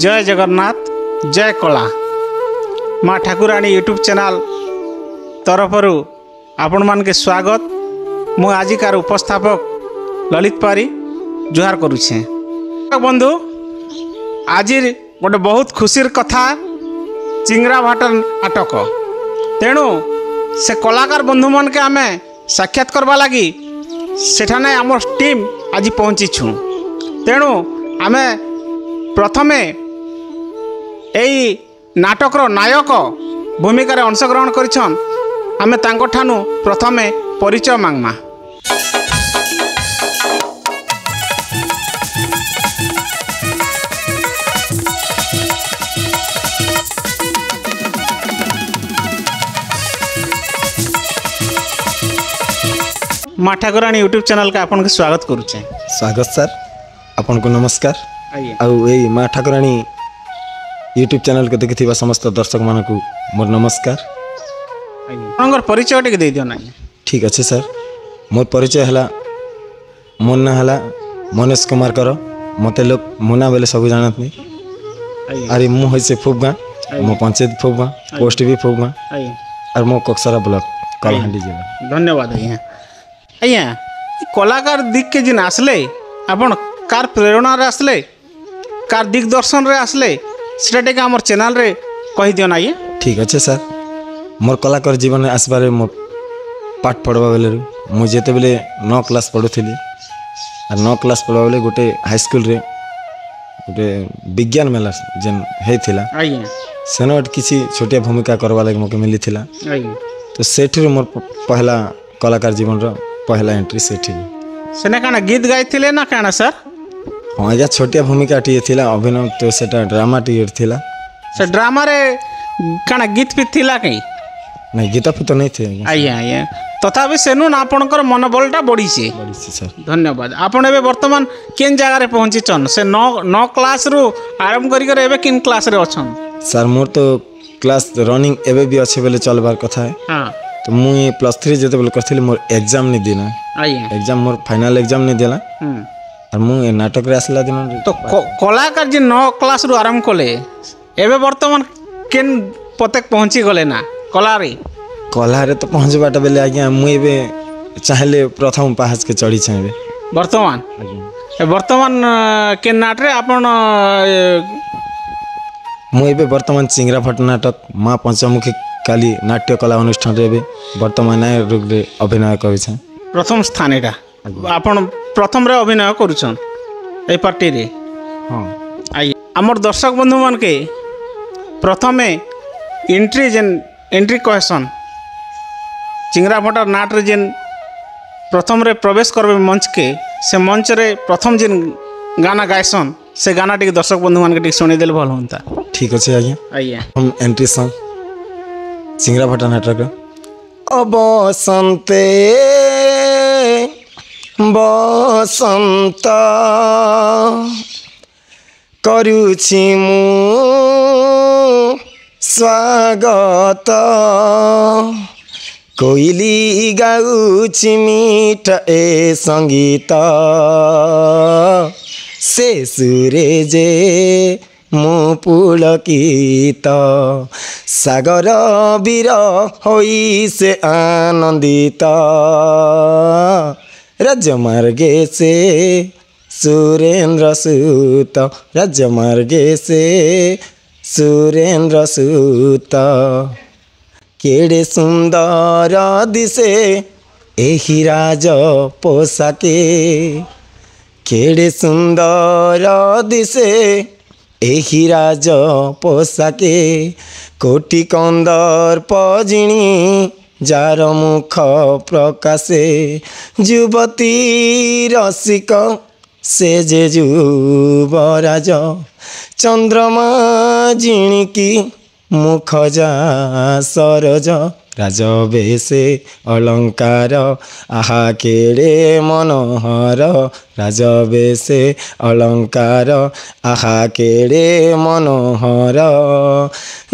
जय जगन्नाथ जय कला माँ ठाकुराणी यूट्यूब चैनल तरफर आपण मान के स्वागत। मु आजिकार उपस्थापक ललित पारी जुहार करुछे। बंधु आज गोटे बहुत खुशीर कथा चिंगरा भाटर नाटक तेणु से कलाकार बंधु मन के आमे साक्षात करवा लगी सेठाने आम टीम आज पहुँची छू। तेणु आमे प्रथमे एई नाटकर नायक भूमिकार अंशग्रहण करिछन आमे तांको ठानु प्रथमे परिचय मांगमा। माँ ठाकुराणी यूट्यूब चैनल का आपन के स्वागत करुचे। स्वागत सर, आपन को नमस्कार। आइए आउ ए माँ ठाकुराणी यूट्यूब चैनल के देखिथिबा समस्त दर्शक मानकु मोर नमस्कार। आपनकर परिचय टिके दे दियो ना। ठीक अच्छे सर, मोर परिचय हला मोर ना हला मनीष कुमार कर, मते लोग मुना बेले सब जानत नहीं। अरे मु होइसे फुबगा, मो पंचायत फुबगा, पोस्ट भी फुबगा और मो कक्सरा ब्लॉक कलाहांडी जिला। धन्यवाद। आज्ञा कलाकार दिग के जिन आसले आपण कार प्रेरणा रे आसले कार दिग्दर्शन रे आसले सेटा टे हमर चैनल रे कहि दियो ना। ये ठीक अच्छे सर, मोर कलाकार जीवन में आसबारे मो पाठ पढ़वा बेले मु जेते बेले 9 क्लास पढ़ुथिली और 9 क्लास पढ़वा बेले गोटे हाई स्कूल रे गोटे विज्ञान मेला जेन हेथिला सेनो किसी छोटिया भूमिका करवा लगे मौके मिली थिला। तो सेठी मोर पहला कलाकार जीवन रो पहला एंट्री सेठी। सेने काना गीत गाइथिले ना काना सर? हाँ आज्ञा छोटिया भूमिका टी थिला, अभिनय तो सेटा ड्रामा टी थिला। से ड्रामा रे काना गीत भी थिला कहीं? नहीं गीत तो नहीं थे आज्ञा तथापि सेनु ना आपनकर मनोबलटा बढ़ी छे। सर धन्यवाद। आपण एबे वर्तमान केन जगह रे पहुंची छन? से 9 क्लास रु आरंभ करी कर एबे किन क्लास रे अछन? सर मोर तो क्लास रनिंग एबे भी अच्छे बेले चलबार कथा है। हां तो मुई +3 जेते बेले करथिली मोर एग्जाम नहीं दिना। आज्ञा एग्जाम मोर फाइनल एग्जाम नहीं देला और मु नाटक रे आसला दिन तो कलाकार जे 9 क्लास रु आरंभ कले एबे वर्तमान केन पतक पहुंची गले ना कला रे? कला रे तो पहुंच बाटा बेले आज्ञा मु एबे चाहले प्रथम पाहच के चढ़ी छबे वर्तमान। वर्तमान के नाट रे आपण मु एबे वर्तमान चिंगरा भट्ट नाटक माँ पंचमुखी काली नाट्य कला अनुष्ठान रे वर्तमान रूप रे अभिनय करै छ। प्रथम स्थान एटा आपण प्रथम रे अभिनय करूछन ए पार्टी रे। हां आइ हमर दर्शक बंधु मन के प्रथमे एंट्री कहसन चिंगरा भट्टर नाट रे जेन प्रथम रे प्रवेश करबे मंच के से मंच रे प्रथम जेन गाना गायसन से गाना टिक दर्शक बंधु मान के टिक सुनी देल भल होंता। ठीक अछि आज्ञा। आइए हम एंट्री सॉन्ग चिंगरा भट्ट नाटक बसंते बसंत करुछि मु स्वागत कोइली गाउछि मीठ ए संगीत से सुरे जे मु पुलकित सागर वीर होई से आनंदित राजमार्गे से सुरेंद्र सूत राजमार्गे से सुरेंद्र सूत केड़े सुंदर दिसे एही राज पोशाके केड़े सुंदर दिसे एही राज पोशाके कोटि कंदर पजिणी जार मुख प्रकाशे युवती रसिक से जे युवराज चंद्रमा जिणिकी मुख जा सरज राजवेशे अलंकार आहा केड़े मनोहर राजवेशे अलंकार आहा केड़े मनोहर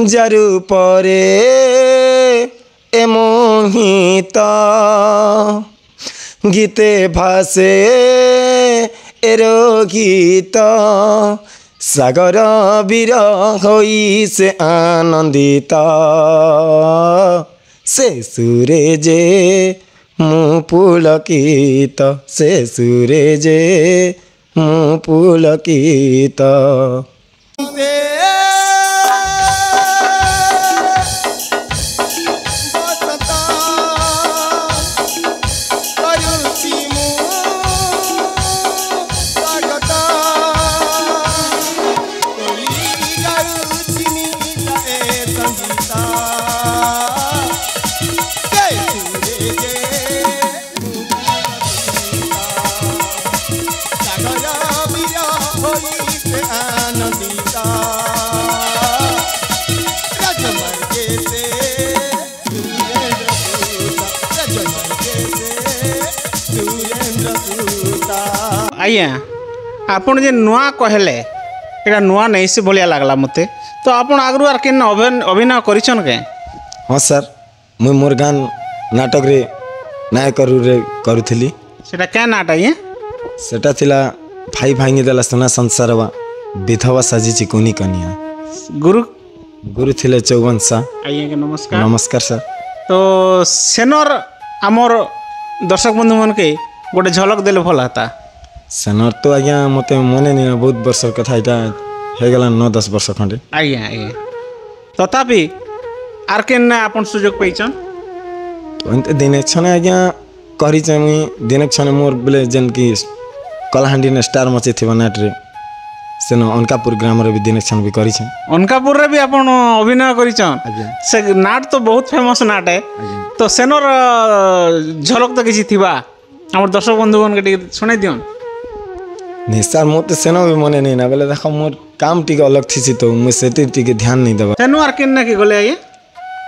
जारु परे ए मोहित गीते भासे एरो गीत ସାଗର ବୀର ହୋଇ ସେ ଆନନ୍ଦିତ ସେ ସୁରେ ଯେ ମୁଁ ପୁଲକିତ ସେ ସୁରେ ଯେ ମୁଁ ପୁଲକିତ ଆଜ୍ଞା ଆପଣ ଯେ ନୂଆ କହିଲେ ଏଇଟା ନୂଆ ନେଇ ସେ ଭଳିଆ ଲାଗଲା ମୋତେ ତ ଆପଣ ଆଗରୁ ଆର୍ କେନ୍ ଅଭିନୟ କରିଛନ୍ କେ ହଁ ସାର୍ ମୁଇଁ ମୋର୍ ଗାଁ ନାଟକରେ ନାୟକ ରୁରେ କରୁଥିଲି ସେଟା କେନ୍ ନାଟ ଆଜ୍ଞା ସେଟା ଥିଲା ଭାଇ ଭାଙ୍ଗି ଦେଲା ସୁନା ସଂସାର ବିଧବା ସାଜିଛି କୁନି କନିଆ ଗୁରୁ ଗୁରୁ ଥିଲେ ଚୌବନ ସାର୍ ଆଜ୍ଞା କେ ନମସ୍କାର ନମସ୍କାର ସାର୍ ତ ସେନର୍ ଆମର ଦର୍ଶକ ବନ୍ଧୁ ମାନକେ ଗୋଟେ ଝଲକ ଦେଲେ ଭଲ ହେତା ସେନର୍ ତ ଆଜ୍ଞା ମୋତେ ମନେ ନିନା ବହୁତ ବର୍ଷର କଥା ଏଇଟା ହେଇଗଲା 9-10 ବର୍ଷ ଖଣ୍ଡେ ଆଜ୍ଞା ଆଜ୍ଞା ତଥାପି ଆର୍ କେନ୍ ଆପଣ ସୁଯୋଗ ପାଇଛନ୍ ତ ଏମିତି ଦିନେ ଛନେ ଆଜ୍ଞା କରିଛେ ମୁଇଁ ଦିନେ ଛନେ ମୋର୍ ବୋଲେ ଯେନ୍କି କଳାହାଣ୍ଡିନେ ଷ୍ଟାର୍ ମଚିଥିବା ନାଟରେ ସେନ ଅନକାପୁର ଗ୍ରାମରେ ବି ଦିନେ ଛନେ ବି କରିଛେ ଅନକାପୁରରେ ବି ଆପଣ ଅଭିନୟ କରିଛନ୍ ଆଜ୍ଞା ସେ ନାଟ ତ ବହୁତ ଫେମସ୍ ନାଟ ତ ସେନର ଝଲକ ତ କିଛି ଥିବା ଆମର ଦର୍ଶକ ବନ୍ଧୁମାନଙ୍କୁ ଟିକେ ଶୁଣାଇ ଦିଅନ୍ नहीं सार मत सेन भी मन नहीं ना बोले देख मोर काम टी अलग थी तो मुझे से टी ध्यान नहीं देवा सेनु आर केन के गले आइए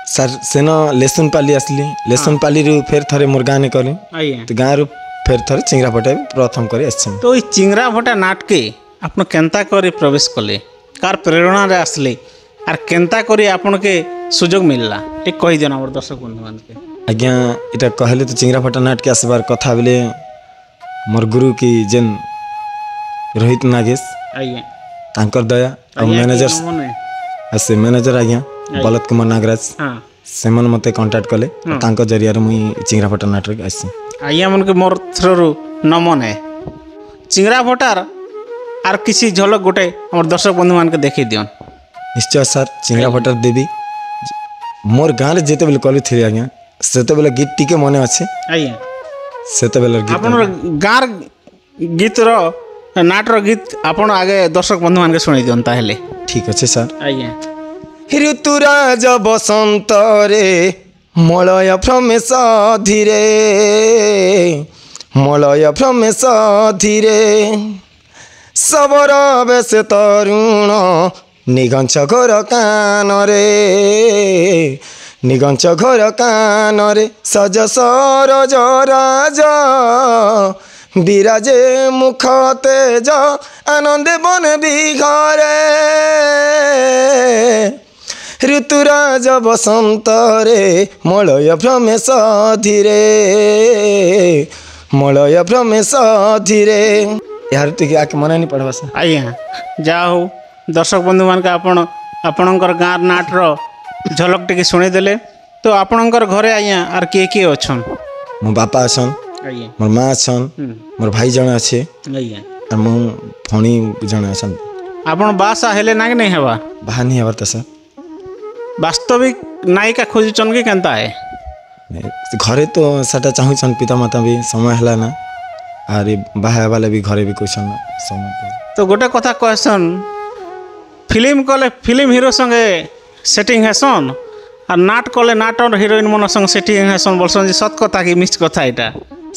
सर सेन लेसुन पाली आसली लेसुन पाली रू फिर थरे मोर गाने करी आइए तो गाँ रू फिर थरे चिंगरा फटे प्रथम करी आस तो ई चिंगरा भटा नाटके आपन केंता करी प्रवेश कले कार प्रेरणा रे आसले आर केंता करी आपन के सुजोग मिलला ठीक कहि देना हमर दर्शक बंधु मान के आज्ञा इटा कहले तो चिंगरा फटा नाट के आसबार कथा बोले मोर गुरु की जेन रोहित नागेश आइए तांकर दया और मैनेजर से मैनेजर आज्ञा बलत कुमार नागराज हां से मन मते कांटेक्ट कले तांकर जरिया मुई चिंगरा फटा नाटक आसी आइया मन के मोर थ्रू नमन है चिंगरा भटार आर किसी झलक गोटे हमर दर्शक बंधु मान के देखि दियन निश्चय सर चिंगरा फटार देवी मोर गाँव में जिते बेले कलु थी आज्ञा सेते बेले गीत टिके मने अच्छे आइए सेते बेले गीत आपन गार गीत रो नाटर गीत आपण आगे दर्शक बंधु मान के सुनाई दियन ताहेले ठीक अच्छे सर आइए ऋतुराज बसंत रे मलय भ्रमेश धीरे मलय भ्रमेश धीरे सबर बेस तरुण निगंच घोर कान रे निगंच घोर कान रे सज सरज राज বিরাজে মুখ তেজ আনন্দে বন বিঘরে ঋতুরাজ বসন্তরে মলয় ভ্রমেশ ধীরে মলয় ভ্রমেশ ধীরে यार टिके आके मना नहीं पड़वा सर आज्ञा जा हो दर्शक बंधु मान के आपणकर गाँव नाटर झलक टिके शुणीदेले तो आपणकर घरे आज्ञा आर किए किए अच्छन मो बापा अछन आज्ञा मोर माँ अछन मोर भाई जने अच्छे आज्ञा और मो भणी जने अछन आपण बासा हेले ना कि नहीं हेबा बाहा नहीं हवर त सर वास्तविक नायिका खोजुचन कि केनता है घरे तो साटा चाहूछन पिता माता भी समय हला ना आरे बाहा वाले भी घरे भी क्वेश्चन समय तो गोटे कथा कहसन फिल्म कले फिल्म हीरो संगे सेटिंग हेसन और नाट कले नाट और हिरोइन मन संग सेटिंग हेसन बोलसन जे सत कथा कि मिस कथा एटा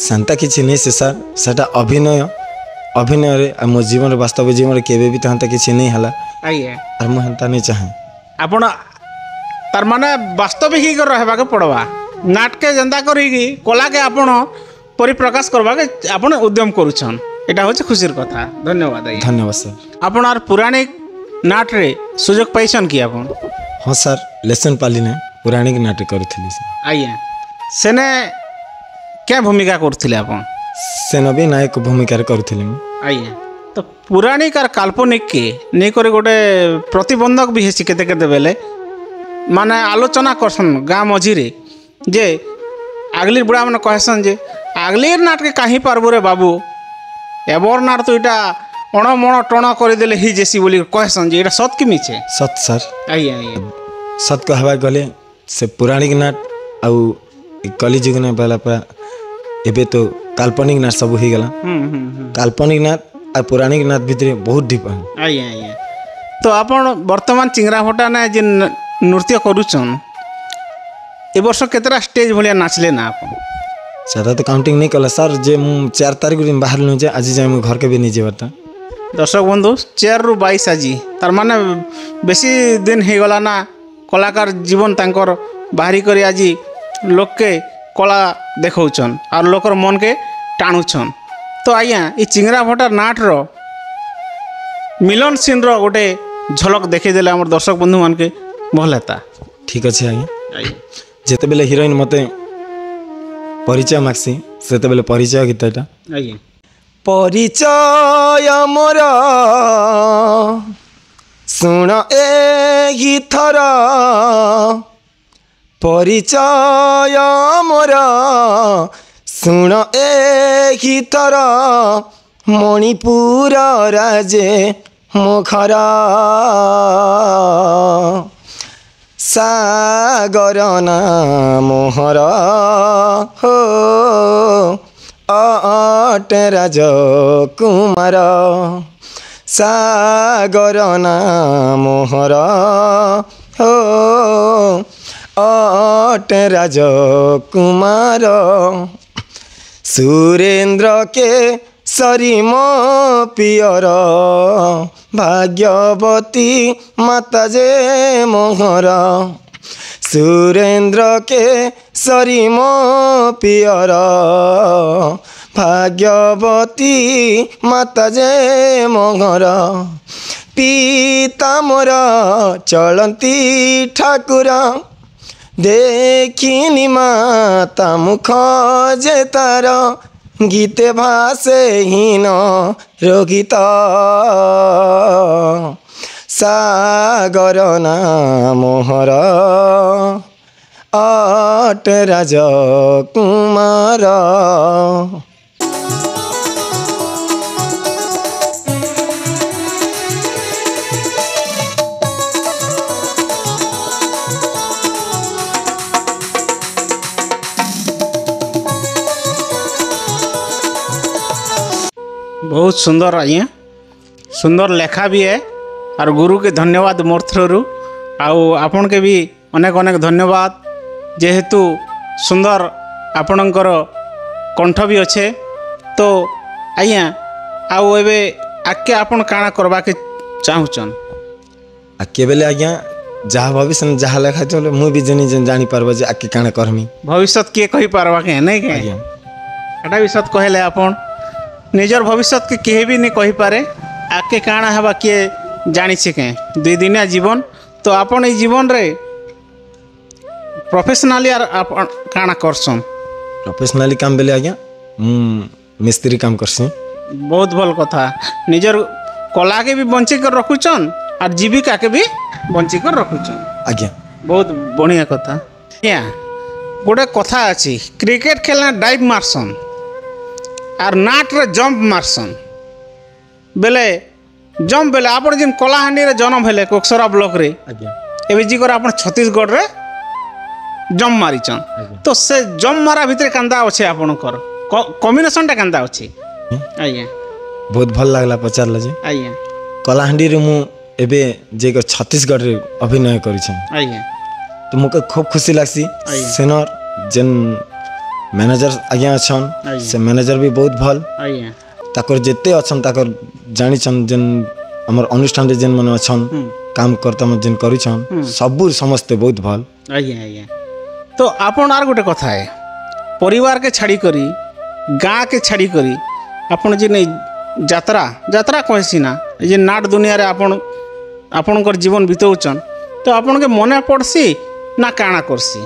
शांता किछि नहीं से सर साटा अभिनय अभिनय रे मो जीवन वास्तव जीवन केबे भी तहंता किछि नहीं हला आइए और मो हंता नहीं चाहे आपण तार माने वास्तविक ही कर रहबा के पड़वा नाटके जंदा करी कला के आपण परिप्रकाश करबा के आपण उद्यम करूछन एटा होचे खुशीर कथा धन्यवाद आइए धन्यवाद सर आपण आर पुराणिक नाट रे सुजोग पाइछन कि आपण हाँ सर लेसन पाली ने पुराणिक नाटक करुथिली सर आइए सेने क्या भूमिका करथिले आपण सेन भी नायक भूमिका करुथिली आइए तो पौराणिक और काल्पनिक के नहीं कर गोटे प्रतिबंधक भी हेसी केते केते बेले माने आलोचना करसन गाँ मझीरे जे आगलिर बुढ़ा मैंने कहसन जे आगलिर नाट के कहीं पारबो रे बाबू एबर नाट तो इटा अणमण टण करदेले ही जेसी बोली कहसन जे इटा सत कि मिछे सत सर आइए आइए सत कहवा गले से पौराणिक नाट आउ कलिजुग ने पहला पूरा एबे तो काल्पनिक नाट सब हो गला काल्पनिक नाट और पौराणिक नाट भितर बहुत डिफरेंट आइए आइए तो आपण वर्तमान चिंगरा भटा ने जे नृत्य करूछन ए वर्ष केतरा स्टेज भलिया नाचले ना आपण ज्यादा तो काउंटिंग नहीं कला सर जे मु 4 तारीख दिन बाहर नु जे आज जाय मु घर के भी नहीं जेबता दर्शक बंधु 4 रु 22 आज तार माने बेसी दिन हो गला ना कलाकार जीवन तांकर बाहरी करी आज लोक के कला देखौछन और लोकर मन के टाणुछन तो आज्ञा ये चिंगरा भटार नाट रो मिलन सीन रो गोटे झलक देखीदेले आम दर्शक बंधु मान के भल हेता ठीक अच्छे आज्ञा जिते बेले हिरोइन मते परिचय मागसी सेते बेले परिचय गीतटा आज्ञा परिचय मोर सुन ए गीथर परिचय मोर सुन ए गीथर मणिपुर राजे मुखर सागर मोहर हो अटे राजकुमार सागर मोहर हो अटे राजकुमार सुरेंद्र के सरी मो पियर भाग्यवती माता जे मोहर सुरेंद्र के सरी मो पियर भाग्यवती माता जे मोहर पिता मोर चलती ठाकुर देखिनी माता मुख जे तार गीते भासे हीन रोगित सागर मोहर अट राजकुमार बहुत सुंदर आज्ञा सुंदर लेखा भी है और गुरु के धन्यवाद मोर थ्रू आउ आपण के भी अनेक अनेक धन्यवाद जेहेतु सुंदर आपणकर कंठ भी अच्छे तो आज्ञा आउ एबे आके आपण काଣା करबा के चाहूचन आके बेले आज्ञा जहाँ भविष्य जहाँ लेखा चलो मुझे भी जनी जन जानी पारबा जे आके काଣା करमी भविष्य किए कही पारबा के नहीं के आज्ञा एटा भी सत कहले आपण निजर भविष्य के केहे भी नहीं कही पारे आके काଣା हेबा किए जानी के 2 दिनिया जीवन तो आपण ई जीवन रे प्रोफेशनली आपण काଣା करसन प्रोफेशनली काम बेले आज्ञा मिस्त्री काम करसी बहुत भल कथा निजर कला के भी बंची कर रखुचन और जीविका के भी बंची कर रखुचन आज्ञा बहुत बढ़िया कथा या गोटे कथा अच्छी क्रिकेट खेलना डाइव मारसन और नाट रे जंप मारसन बेले जंप बेले आप जिन कलाहांडी रे जन्म हेले कोकसरा ब्लॉक रे आज्ञा एबे जी कर आप छत्तीसगढ़ रे जंप मारिचन तो से जंप मारा भितर कांदा अच्छे आपणकर कॉम्बिनेशन टा कांदा अच्छे आज्ञा बहुत भल लागला पचारला जे आज्ञा कलाहांडी रे मु एबे जे को छत्तीसगढ़ रे अभिनय करिछ आज्ञा तो मुके खूब खुशी लागसी सेनर जेन मैनेजर आज्ञा अछन से मैनेजर भी बहुत भल आज्ञा ताकर जेते अछन ताकर जानिछन जेन हमर अनुष्ठान रे जेन मन अछन काम करता मन जेन करिछन सबु समस्त बहुत भल आज्ञा आज्ञा तो आपण आर गोटे कथा है परिवार के छाड़ी करी गाँ के छाड़ी करी आपण जे यात्रा यात्रा कहसी ना जे नाट दुनिया रे आपणकर जीवन बितौचन तो आपण के मने पड़सी ना काଣା करसी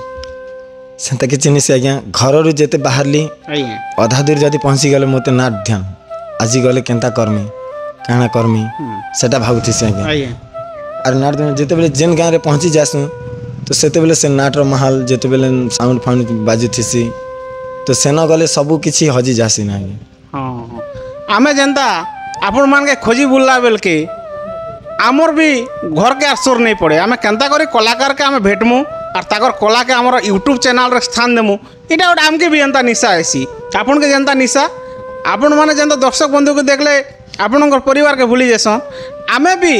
सेंता कि चिन्ह से आज्ञा घर रु जेते बाहरली आज्ञा अधा दूर जदि पहुँची गले मते नाट ध्यान आज गले केंता करमी କାଣା କର୍ମି ସେଟା ଭାବୁଥିସି ଆଜ୍ଞା ଆଜ୍ଞା ଆର୍ ନାଟ ଯେତେବେଳେ ଯେନ୍ ଗାଁରେ ପହଞ୍ଚି ଯାସୁଁ ତ ସେତେବେଳେ ସେ ନାଟର ମାହାଲ ଯେତେବେଳେ ସାଉଣ୍ଡ ଫାଉଣ୍ଡ ବାଜୁଥିସି ତ ସେନ ଗଲେ ସବୁ କିଛି ହଜି ଯାସି ନା ଆଜ୍ଞା ହଁ ହଁ ଆମେ ଯେନ୍ତା ଆପଣମାନକେ ଖୋଜି ବୁଲ୍ଲା ବେଲ୍କେ ଆମର୍ ବି ଘରକେ ଆସର ନେଇ ପଡ଼େ ଆମେ କେନ୍ତା କରି କଳାକାରକେ ଆମେ ଭେଟମୁ ଆର୍ ତାକର କଳାକେ ଆମର ୟୁଟ୍ୟୁବ୍ ଚ୍ୟାନେଲ୍ରେ ସ୍ଥାନ ଦେମୁ ଏଇଟା ଗୋଟେ ଆମକେ ବି ଏନ୍ତା ନିଶା ଆସି ଆପଣକେ ଯେନ୍ତା ନିଶା ଆପଣମାନେ ଯେନ୍ତା ଦର୍ଶକ ବନ୍ଧୁକୁ ଦେଖିଲେ ଆପଣଙ୍କର ପରିବାରକେ ଭୁଲି ଯାସନ୍ ଆମେ ବି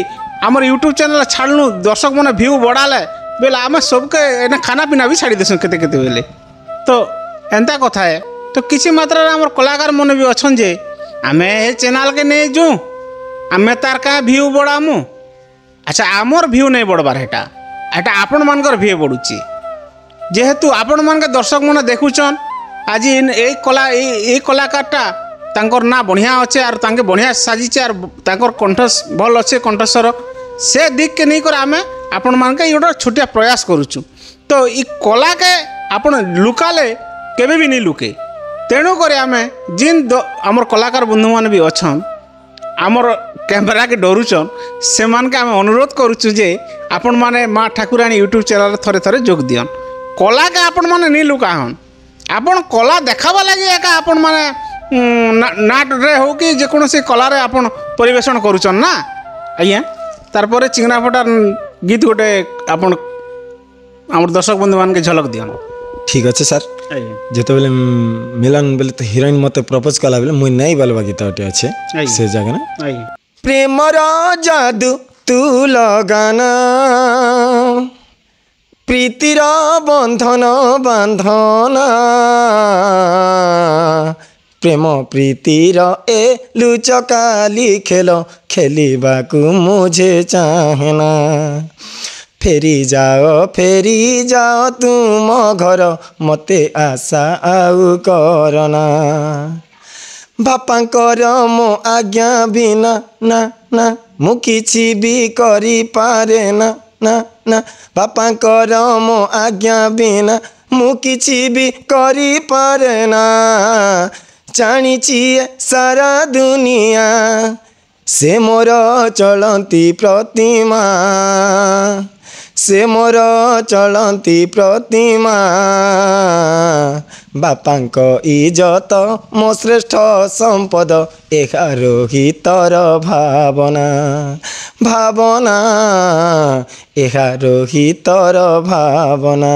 ଆମର ୟୁଟ୍ୟୁବ୍ ଚ୍ୟାନେଲ୍ ଛାଡ଼ଲୁ ଦର୍ଶକ ମାନେ ଭିଉ ବଢ଼ାଲେ ବେଲେ ଆମେ ସବୁକେ ଏନେ ଖାନା ପିନା ବି ଛାଡ଼ି ଦେସୁଁ କେତେ କେତେ ବେଲେ ତ ଏନ୍ତା କଥା ଏ ତ କିଛି ମାତ୍ରାରେ ଆମର କଳାକାର ମାନେ ବି ଅଛନ୍ ଯେ ଆମେ ଏ ଚ୍ୟାନେଲ୍କେ ନେଇ ଯାଉଁ ଆମେ ତାର କାଁ ଭିଉ ବଢ଼ାମୁ ଆଚ୍ଛା ଆମର ଭିଉ ନେଇ ବଢ଼ବାର୍ ହେଟା ଏଟା ଆପଣମାନଙ୍କର ଭିଉ ବଢ଼ୁଛି ଯେହେତୁ ଆପଣମାନକେ ଦର୍ଶକ ମାନେ ଦେଖୁଛନ୍ ଆଜି ଏଇ କଳା ଏଇ କଳାକାରଟା ତାଙ୍କର ନାଁ ବଢ଼ିଆ ଅଛେ ଆର୍ ତାଙ୍କେ ବଢ଼ିଆ ସାଜିଛେ ଆର୍ ତାଙ୍କର କଣ୍ଠ ଭଲ୍ ଅଛେ କଣ୍ଠସ୍ୱର ସେ ଦିଗକେ ନେଇକରି ଆମେ ଆପଣମାନକେ ଏଇ ଗୋଟେ ଛୋଟିଆ ପ୍ରୟାସ କରୁଛୁ ତ ଇ କଳାକେ ଆପଣ ଲୁକାଲେ କେବେ ବି ନେଇ ଲୁକେ ତେଣୁକରି ଆମେ ଯେନ୍ ଆମର କଳାକାର ବନ୍ଧୁମାନେ ବି ଅଛନ୍ ଆମର କ୍ୟାମେରାକେ ଡରୁଛନ୍ ସେମାନକେ ଆମେ ଅନୁରୋଧ କରୁଛୁ ଯେ ଆପଣମାନେ ମା ଠାକୁରାଣୀ ୟୁଟ୍ୟୁବ୍ ଚ୍ୟାନେଲ୍ରେ ଥରେ ଥରେ ଯୋଗ ଦିଅନ୍ କଳାକେ ଆପଣମାନେ ନି ଲୁକା ହନ୍ ଆପଣ କଳା ଦେখাବା ଲାଗି ଏକା ଆପଣମାନେ ନାଟରେ ହଉ କି ଯେକୌଣସି କଳାରେ ଆପଣ ପରିବେଷଣ କରୁଛନ୍ ନା ଆଜ୍ଞା ତାରପରେ ଚିଙ୍ଗନା ଫଟାର ଗୀତ ଗୋଟେ ଆପଣ ଆମର ଦର୍ଶକ ବନ୍ଧୁମାନକେ ଝଲକ ଦିଅନ୍ ଠିକ୍ ଅଛି ସାର୍ ଆଜ୍ଞା ଯେତେବେଳେ ମିଲନ ବେଲେ ତ ହିରୋଇନ୍ ମୋତେ ପ୍ରପୋଜ କଲା ବେଲେ ମୁଇଁ ନାଇଁ ବାଲବା ଗୀତ ଗୋଟେ ଅଛେ ଆଜ୍ଞା। ସେ ଜାଗାରେ ଆଜ୍ଞା ପ୍ରେମର ଯାଦୁ ତୁ ଲଗାନା ପ୍ରୀତିର ବନ୍ଧନ ବାନ୍ଧନା ପ୍ରେମ ପ୍ରୀତିର ଏ ଲୁଚକାଲି ଖେଳ ଖେଳିବାକୁ ମୁଝେ ଚାହେଁନା ଫେରି ଯାଅ ତୁମ ଘର ମୋତେ ଆଶା ଆଉ କରନା ବାପାଙ୍କର ମୋ ଆଜ୍ଞା ବିନା ନା ନା ମୁଁ କିଛି ବି କରିପାରେ ନା ନା ନା ବାପାଙ୍କର ମୋ ଆଜ୍ଞା ବିନା ମୁଁ କିଛି ବି କରିପାରେ ନା ଜାଣିଛି ଏ ସାରା ଦୁନିଆ ସେ ମୋର ଚଳନ୍ତି ପ୍ରତିମା ସେ ମୋର ଚଳନ୍ତି ପ୍ରତିମା ବାପାଙ୍କ ଇଜତ ମୋ ଶ୍ରେଷ୍ଠ ସମ୍ପଦ ଏହା ରୋହିତର ଭାବନା ଭାବନା ଏହା ରୋହିତର ଭାବନା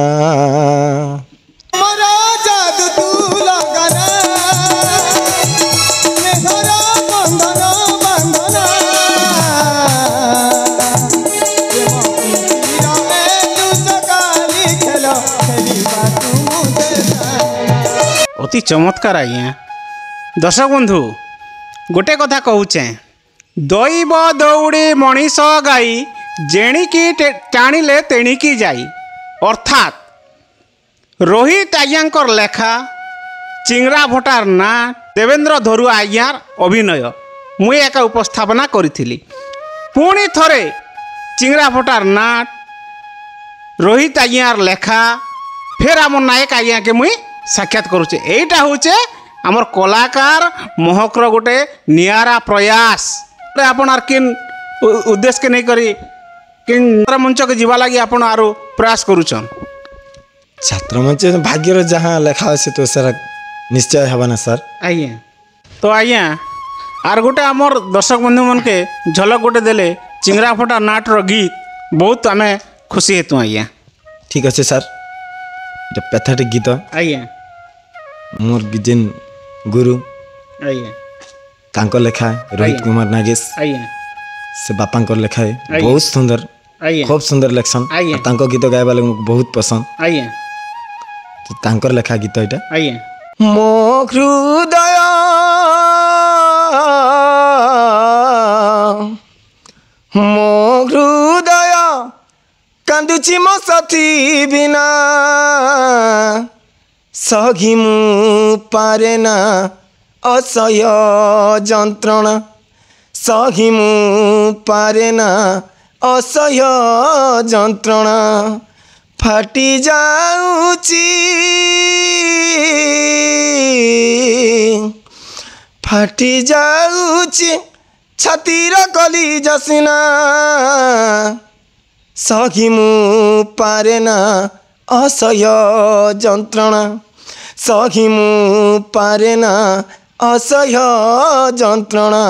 ଅତି ଚମତ୍କାର ଆଜ୍ଞା ଦର୍ଶକ ବନ୍ଧୁ ଗୋଟେ କଥା କହୁଛେଁ ଦୈବ ଦୌଡ଼ି ମଣିଷ ଗାଈ ଯେଣିକି ଟାଣିଲେ ତେଣିକି ଯାଇ ଅର୍ଥାତ୍ ରୋହିତ ଆଜ୍ଞାଙ୍କର ଲେଖା ଚିଙ୍ଗରା ଭଟାର ନାଁ ଦେବେନ୍ଦ୍ର ଧରୁଆ ଆଜ୍ଞାର ଅଭିନୟ ମୁଇଁ ଏକା ଉପସ୍ଥାପନା କରିଥିଲି ପୁଣି ଥରେ ଚିଙ୍ଗରା ଭଟାର ନାଁ ରୋହିତ ଆଜ୍ଞାର ଲେଖା ଫେର୍ ଆମ ନାୟକ ଆଜ୍ଞାକେ ମୁଇଁ ସାକ୍ଷାତ କରୁଛେ এইটা হচ্ছে আমার কলাকার মহকর গোটে নিয়ারা প্রয়াস আপন আর কিন উদ্দেশ্যকে নেই করি কিন মঞ্চকে যা লাগি আপন আর প্রয়াস করুছন ଛାତ୍ର ମଞ୍ଚ ଭାଗ୍ୟର ଯାହା ଲେଖା ଅଛି ତ ସେଟା ନିଶ୍ଚୟ ହେବ ନା ସାର୍ ଆଜ୍ଞା তো আজ্ঞা আর গোটে আমার দর্শক বন্ধু মনকে ঝলক গোটে দেলে চিংরা ফটা নাটর গীত বহুত আমি খুশি হেতু আজ্ঞা ଠିକ୍ ଅଛି ସାର୍ এটা ପ୍ୟାଥେଟିକ୍ ଗୀତ ଆଜ୍ଞା ମୋର ଯେନ୍ ଗୁରୁ ଆଜ୍ଞା ତାଙ୍କ ଲେଖା ରୋହିତ କୁମାର ନାଗେଶ ଆଜ୍ଞା ସେ ବାପାଙ୍କର ଲେଖା ବହୁତ ସୁନ୍ଦର ଆଜ୍ଞା ଖୁବ୍ ସୁନ୍ଦର ଲେଖସନ୍ ଆଜ୍ଞା। ତାଙ୍କ ଗୀତ ଗାଇବା ଲାଗି ମୋତେ ବହୁତ ପସନ୍ଦ ଆଜ୍ଞା ତ ତାଙ୍କର ଲେଖା ଗୀତ ଏଇଟା ଆଜ୍ଞା ମୋ ହୃଦୟ ମୋ ହୃଦୟ କାନ୍ଦୁଛି ମୋ ସାଥୀ ବିନା ସହି ମୁଁ ପାରେ ନା ଅସହ୍ୟ ଯନ୍ତ୍ରଣା ସହି ମୁଁ ପାରେ ନା ଅସହ୍ୟ ଯନ୍ତ୍ରଣା ফাটি যাଉଛି ফাটি যাଉଛି छातीर कली जसिना सखी मु पारे ना असह्य जंत्रणा सखी मु पारे ना असह्य जंत्रणा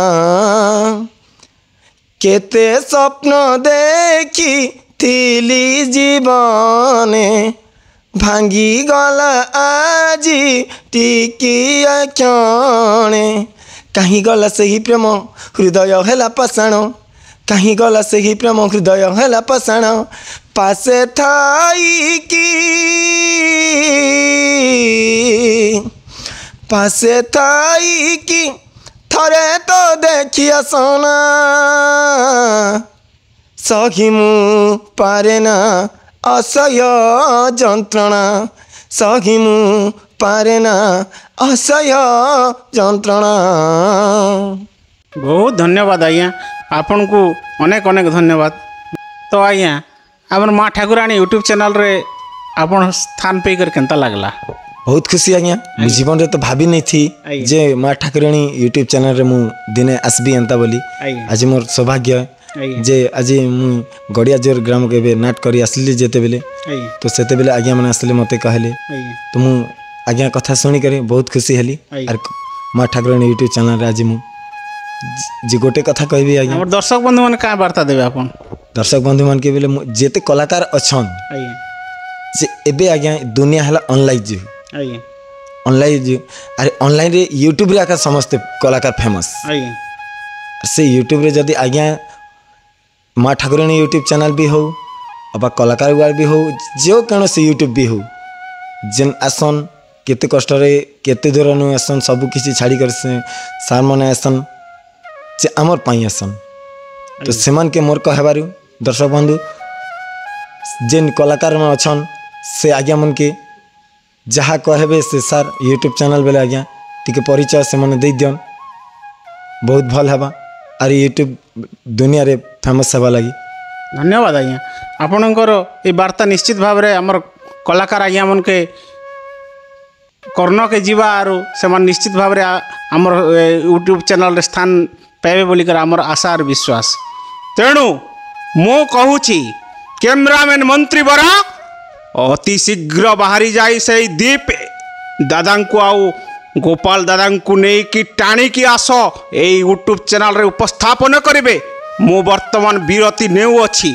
केते स्वप्न देखी थिली जीवने भांगी गला आजी टिकिया क्षणे कहीं गला सही प्रेम हृदय हेला पाषाण कहीं गला सही प्रेम हृदय हेला पाषाण पासे थाई की पासे थाई की थरे तो देखिया सोना सखी मु पारे ना असह्य जंत्रणा सखी मु पारे ना असह्य जंत्रणा। बहुत धन्यवाद आज्ञा आपन को अनेक अनेक धन्यवाद। तो आज्ञा आम माँ ठाकुराणी यूट्यूब चैनल रे आपन स्थान पेकर केनता लगला? बहुत खुशी आज्ञा मु जीवन रे तो भाभी नहीं थी जे माँ ठाकुराणी यूट्यूब चैनल रे मु दिने आसबी एंता बोली आज मोर सौभाग्य जे आज मु गड़िया जोर ग्राम के नाट करी आसली जेते बेले तो सेते बेले आज्ञा मैंने आसले मते कहले तो मु आज्ञा कथा सुनी करे बहुत खुशी हली और माँ ठाकुराणी यूट्यूब चैनल रे आज मु जी गोटे कथा कहबी आज्ञा हमर दर्शक बंधु मन का वार्ता देबे आपन? दर्शक बंधु मन के बेले जेते कलाकार अछन जे एबे आज्ञा दुनिया हला ऑनलाइन जी ऑनलाइन जी अरे ऑनलाइन रे यूट्यूब रे आका समस्त कलाकार फेमस से यूट्यूब रे जदी आज्ञा माँ ठाकुराणी यूट्यूब चैनल भी हो अब कलाकार भी हो जो कौन से यूट्यूब भी हो जेन आसन केते कष्ट रे केते दूर नु आसन सब किसी छाड़ी कर से सार माने आसन जे आमर पाई आसन तो सेमान के मोर कहबारु दर्शक बंधु जेन कलाकार में अछन से आज्ञा मन के जहाँ कहबे से सार यूट्यूब चैनल बेले आज्ञा टिके परिचय से मन दे दियन बहुत भल हबा और यूट्यूब दुनिया रे फेमस हवा लगी। धन्यवाद आज्ञा आपणकर ये वार्ता निश्चित भाव में आमर कलाकार आज्ञा मन के कर्ण के जीवा आरो से निश्चित भाव में आमर यूट्यूब चैनल रे स्थान पाइबे बोलिकर आमर आशा और विश्वास। तेणु मु कहूची कैमरामैन मंत्री बरा अति शीघ्र बाहरी जाई से दीप दादा को आउ गोपाल दादा को नहीं कि टाणी की आस ए यूट्यूब चैनल रे उपस्थापन करेंगे। मु वर्तमान विरति नेउ अछि।